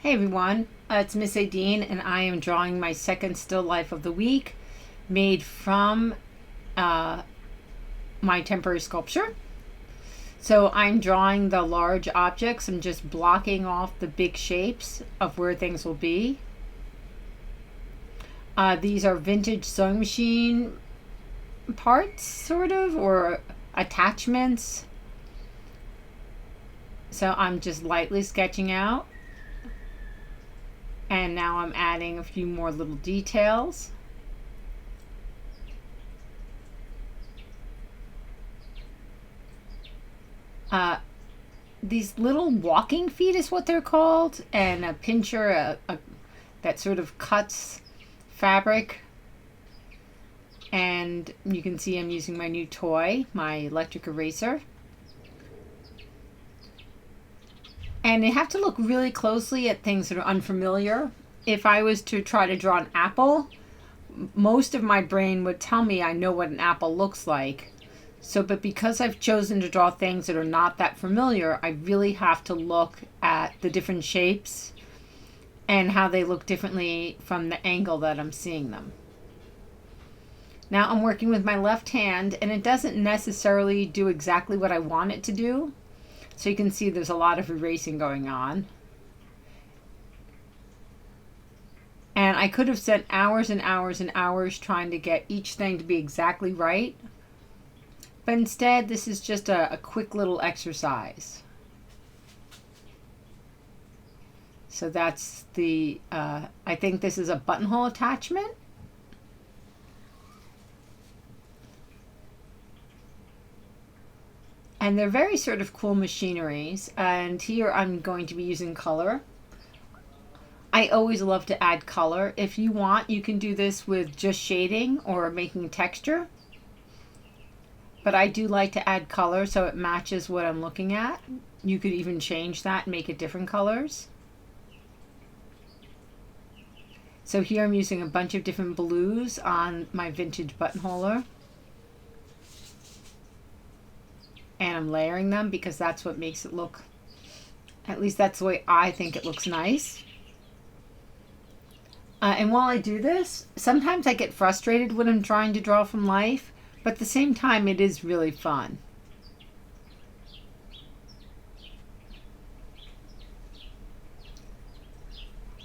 Hey everyone, it's Miss Aideen, and I am drawing my second still life of the week made from uh, my temporary sculpture. So I'm drawing the large objects. I'm just blocking off the big shapes of where things will be. These are vintage sewing machine parts, sort of, or attachments. So I'm just lightly sketching out. And now I'm adding a few more little details. These little walking feet is what they're called, and a pincher that sort of cuts fabric. And you can see I'm using my new toy, my electric eraser. And you have to look really closely at things that are unfamiliar. If I was to try to draw an apple, most of my brain would tell me I know what an apple looks like. But because I've chosen to draw things that are not that familiar, I really have to look at the different shapes and how they look differently from the angle that I'm seeing them. Now I'm working with my left hand, and it doesn't necessarily do exactly what I want it to do. So you can see there's a lot of erasing going on. And I could have spent hours and hours and hours trying to get each thing to be exactly right. But instead, this is just a quick little exercise. So that's the, I think this is a buttonhole attachment. And they're very sort of cool machineries. And here I'm going to be using color. I always love to add color. If you want, you can do this with just shading or making texture. But I do like to add color so it matches what I'm looking at. You could even change that and make it different colors. So here I'm using a bunch of different blues on my vintage buttonholer. And I'm layering them because that's what makes it look, at least that's the way I think it looks nice. And while I do this, sometimes I get frustrated when I'm trying to draw from life, but at the same time it is really fun.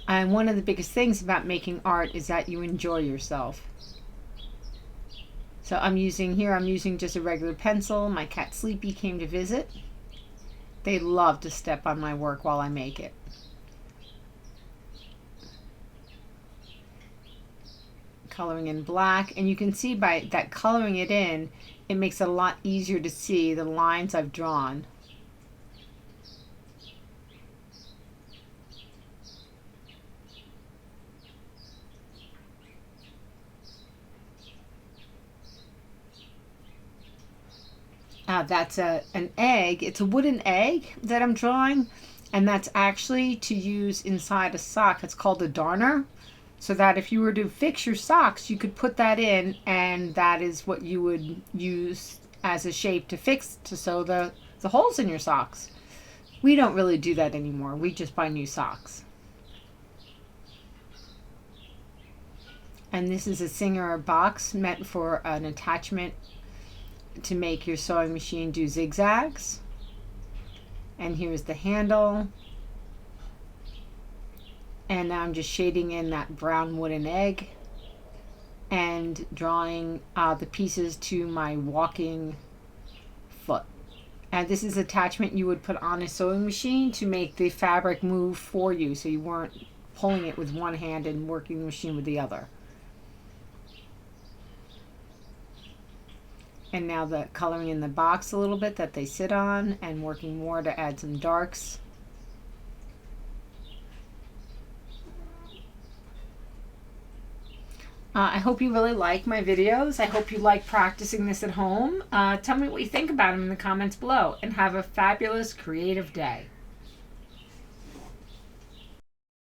And one of the biggest things about making art is that you enjoy yourself. So I'm using just a regular pencil. My cat Sleepy came to visit. They love to step on my work while I make it. Coloring in black, and you can see by that coloring it in, it makes it a lot easier to see the lines I've drawn. That's an egg. It's a wooden egg that I'm drawing, and that's actually to use inside a sock. It's called a darner, so that if you were to fix your socks, you could put that in, and that is what you would use as a shape to sew the holes in your socks. We don't really do that anymore. We just buy new socks. And this is a Singer box meant for an attachment to make your sewing machine do zigzags. And here's the handle. And now I'm just shading in that brown wooden egg and drawing the pieces to my walking foot. And this is attachment you would put on a sewing machine to make the fabric move for you, so you weren't pulling it with one hand and working the machine with the other. And now the coloring in the box a little bit that they sit on, and working more to add some darks. I hope you really like my videos. I hope you like practicing this at home. Tell me what you think about them in the comments below, and have a fabulous creative day.